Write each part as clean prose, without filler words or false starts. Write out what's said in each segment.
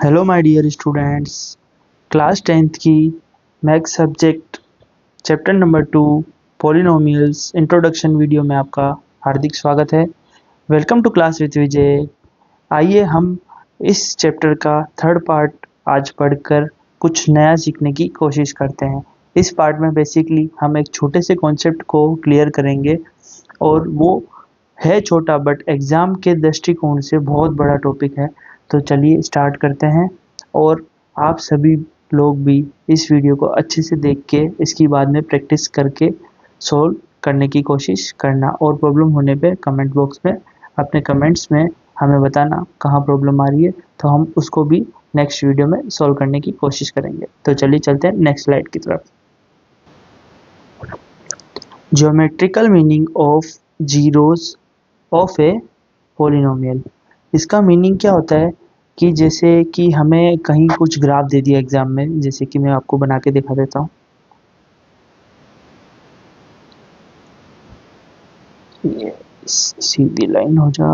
Hello my dear students. Class 10th की maths subject chapter number 2 polynomials introduction video में आपका हार्दिक स्वागत है। Welcome to class with Vijay. आइए हम इस चैप्टर का थर्ड पार्ट आज पढ़कर कुछ नया सीखने की कोशिश करते हैं। इस पार्ट में बेसिकली हम एक छोटे से कॉन्सेप्ट को क्लियर करेंगे और वो है छोटा बट एग्ज़ाम के दृष्टिकोण से बहुत बड़ा टॉपिक है। तो चलिए स्टार्ट करते हैं और आप सभी लोग भी इस वीडियो को अच्छे से देख के इसकी बाद में प्रैक्टिस करके सॉल्व करने की कोशिश करना और प्रॉब्लम होने पे कमेंट बॉक्स में अपने कमेंट्स में हमें बताना कहाँ प्रॉब्लम आ रही है, तो हम उसको भी नेक्स्ट वीडियो में सॉल्व करने की कोशिश करेंगे। तो चलिए चलते हैं नेक्स्ट स्लाइड की तरफ। Geometrical meaning of zeros of a polynomial. इसका मीनिंग क्या होता है कि जैसे कि हमें कहीं कुछ ग्राफ दे दिया एग्जाम में, जैसे कि मैं आपको बना के दिखा देता हूँ। ये सीधी लाइन हो जा,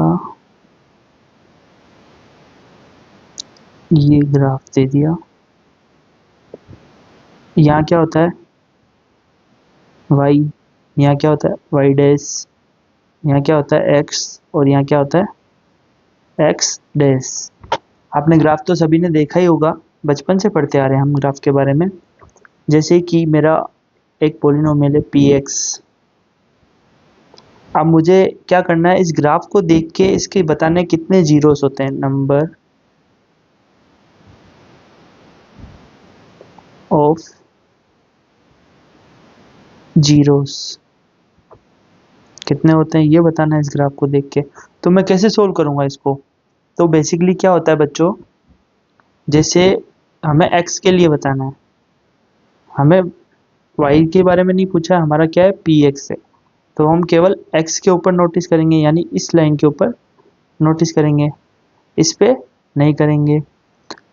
ये ग्राफ दे दिया। यहाँ क्या होता है y, यहाँ क्या होता है y डैश, यहाँ क्या होता है x और यहाँ क्या होता है x डैश। आपने ग्राफ तो सभी ने देखा ही होगा, बचपन से पढ़ते आ रहे हैं हम ग्राफ के बारे में। जैसे कि मेरा एक पॉलिनोमियल है px। अब मुझे क्या करना है, इस ग्राफ को देख के इसके बताने कितने जीरोस होते हैं। नंबर ऑफ जीरोस कितने होते हैं ये बताना है इस ग्राफ को देख के। तो मैं कैसे सोल्व करूंगा इसको? तो बेसिकली क्या होता है बच्चों, जैसे हमें x के लिए बताना है, हमें y के बारे में नहीं पूछा है, हमारा क्या है px है। तो हम केवल x के ऊपर नोटिस करेंगे, यानी इस लाइन के ऊपर नोटिस करेंगे, इस पे नहीं करेंगे।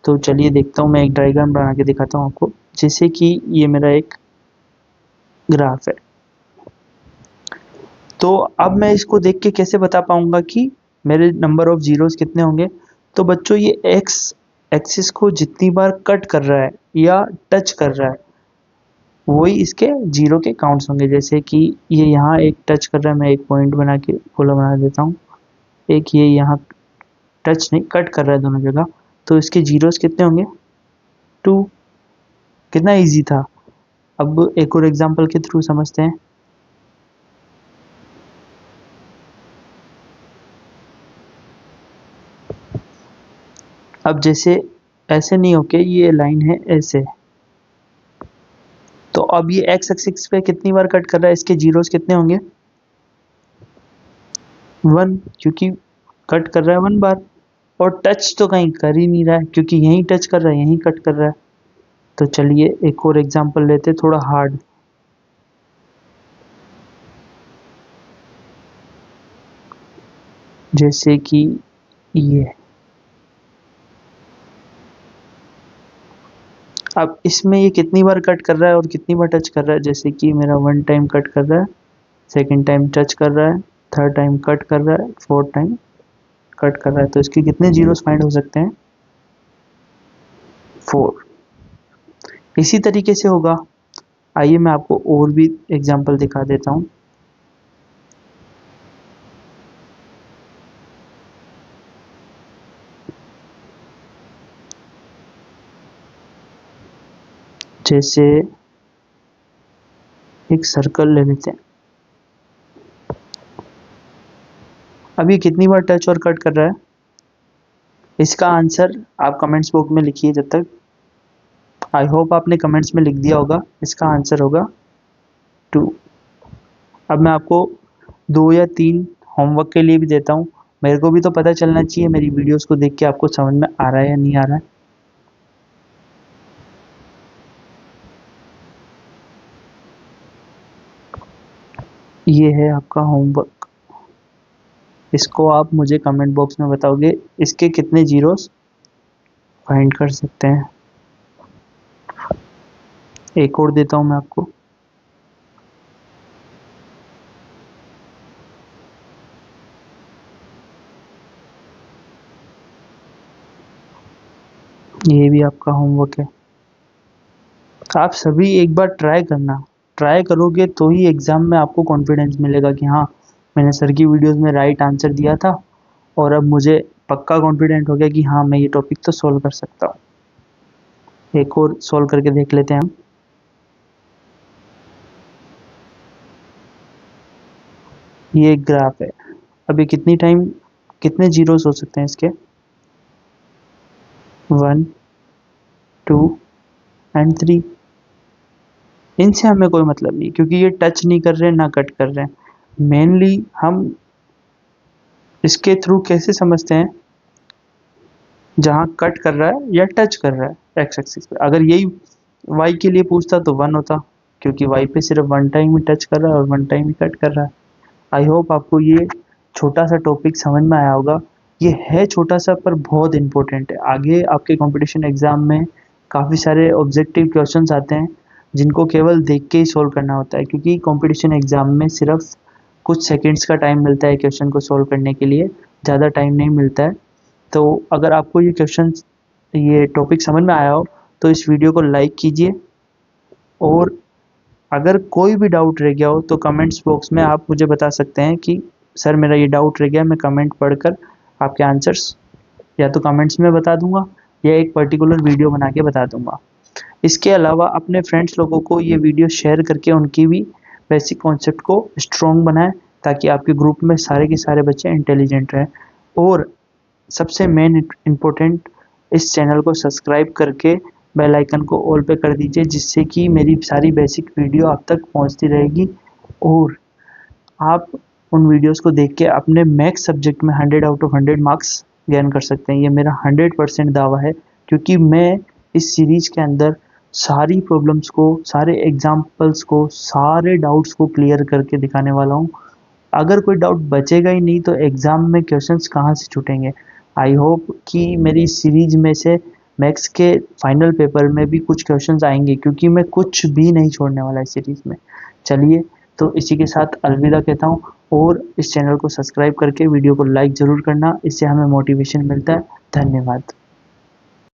तो चलिए देखता हूँ, मैं एक डायग्राम बना के दिखाता हूँ आपको। जैसे कि ये मेरा एक ग्राफ है, तो अब मैं इसको देख के कैसे बता पाऊंगा कि मेरे नंबर ऑफ जीरोस कितने होंगे। तो बच्चों ये एक्स एक्सिस को जितनी बार कट कर रहा है या टच कर रहा है, वही इसके जीरो के काउंट्स होंगे। जैसे कि ये यहाँ एक टच कर रहा है, मैं एक पॉइंट बना के गोला बना देता हूँ। एक ये यहाँ टच नहीं, कट कर रहा है दोनों जगह, तो इसके जीरोस कितने होंगे 2। कितना इजी था। अब एक और एग्जांपल के थ्रू समझते हैं। अब जैसे ऐसे नहीं होके ये लाइन है ऐसे, तो अब ये एक्स एक्सिस पे कितनी बार कट कर रहा है, इसके जीरोस कितने होंगे 1, क्योंकि कट कर रहा है 1 बार। और टच तो कहीं कर ही नहीं रहा है, क्योंकि यहीं टच कर रहा है यहीं कट कर रहा है। तो चलिए एक और एग्जांपल लेते हैं, थोड़ा हार्ड। जैसे कि ये, अब इसमें ये कितनी बार कट कर रहा है और कितनी बार टच कर रहा है। जैसे कि मेरा 1 टाइम कट कर रहा है, सेकंड टाइम टच कर रहा है, थर्ड टाइम कट कर रहा है, फोर्थ टाइम कट कर रहा है। तो इसके कितने जीरोस फाइंड हो सकते हैं 4। इसी तरीके से होगा। आइए मैं आपको और भी एग्जांपल दिखा देता हूँ। जैसे एक सर्कल ले लेते हैं। अब ये कितनी बार टच और कट कर रहा है, इसका आंसर आप कमेंट्स बॉक्स में लिखिए। जब तक आई होप आपने कमेंट्स में लिख दिया होगा, इसका आंसर होगा 2। अब मैं आपको 2 या 3 होमवर्क के लिए भी देता हूँ। मेरे को भी तो पता चलना चाहिए मेरी वीडियोस को देख के आपको समझ में आ रहा है या नहीं आ रहा है। ये है आपका होमवर्क, इसको आप मुझे कमेंट बॉक्स में बताओगे इसके कितने जीरोस फाइंड कर सकते हैं। एक और देता हूँ मैं आपको। ये भी आपका होमवर्क है। आप सभी एक बार ट्राई करना, ट्राई करोगे तो ही एग्ज़ाम में आपको कॉन्फिडेंस मिलेगा कि हाँ, मैंने सर की वीडियोज़ में राइट आंसर दिया था और अब मुझे पक्का कॉन्फिडेंट हो गया कि हाँ, मैं ये टॉपिक तो सॉल्व कर सकता हूँ। एक और सॉल्व करके देख लेते हैं हम। ये एक ग्राफ है। अभी कितने जीरोस हो सकते हैं इसके? 1, 2 एंड 3। इनसे हमें कोई मतलब नहीं, क्योंकि ये टच नहीं कर रहे हैं ना कट कर रहे हैं। मेनली हम इसके थ्रू कैसे समझते हैं, जहाँ कट कर रहा है या टच कर रहा है एक्स एक्सिस पे। अगर यही वाई के लिए पूछता तो 1 होता, क्योंकि वाई पे सिर्फ वन टाइम ही टच कर रहा है और वन टाइम ही कट कर रहा है। आई होप आपको ये छोटा सा टॉपिक समझ में आया होगा। ये है छोटा सा पर बहुत इंपॉर्टेंट है। आगे आपके कंपटीशन एग्जाम में काफ़ी सारे ऑब्जेक्टिव क्वेश्चंस आते हैं जिनको केवल देख के ही सॉल्व करना होता है, क्योंकि कंपटीशन एग्जाम में सिर्फ कुछ सेकंड्स का टाइम मिलता है क्वेश्चन को सॉल्व करने के लिए, ज़्यादा टाइम नहीं मिलता है। तो अगर आपको ये टॉपिक समझ में आया हो तो इस वीडियो को लाइक कीजिए, और अगर कोई भी डाउट रह गया हो तो कमेंट्स बॉक्स में आप मुझे बता सकते हैं कि सर मेरा ये डाउट रह गया। मैं कमेंट पढ़कर आपके आंसर्स या तो कमेंट्स में बता दूंगा या एक पर्टिकुलर वीडियो बना के बता दूंगा। इसके अलावा अपने फ्रेंड्स लोगों को ये वीडियो शेयर करके उनकी भी बेसिक कॉन्सेप्ट को स्ट्रॉन्ग बनाएं, ताकि आपके ग्रुप में सारे के सारे बच्चे इंटेलिजेंट रहें। और सबसे मेन इम्पोर्टेंट, इस चैनल को सब्सक्राइब करके बेल आइकन को ऑल पे कर दीजिए, जिससे कि मेरी सारी बेसिक वीडियो आप तक पहुंचती रहेगी और आप उन वीडियोस को देख के अपने मैथ्स सब्जेक्ट में 100 आउट ऑफ 100 मार्क्स गेन कर सकते हैं। ये मेरा 100% दावा है, क्योंकि मैं इस सीरीज के अंदर सारी प्रॉब्लम्स को, सारे एग्जाम्पल्स को, सारे डाउट्स को क्लियर करके दिखाने वाला हूँ। अगर कोई डाउट बचेगा ही नहीं तो एग्ज़ाम में क्वेश्चंस कहाँ से छूटेंगे। आई होप कि मेरी सीरीज में से मैथ्स के फाइनल पेपर में भी कुछ क्वेश्चंस आएंगे, क्योंकि मैं कुछ भी नहीं छोड़ने वाला इस सीरीज में। चलिए, तो इसी के साथ अलविदा कहता हूँ, और इस चैनल को सब्सक्राइब करके वीडियो को लाइक ज़रूर करना, इससे हमें मोटिवेशन मिलता है। धन्यवाद।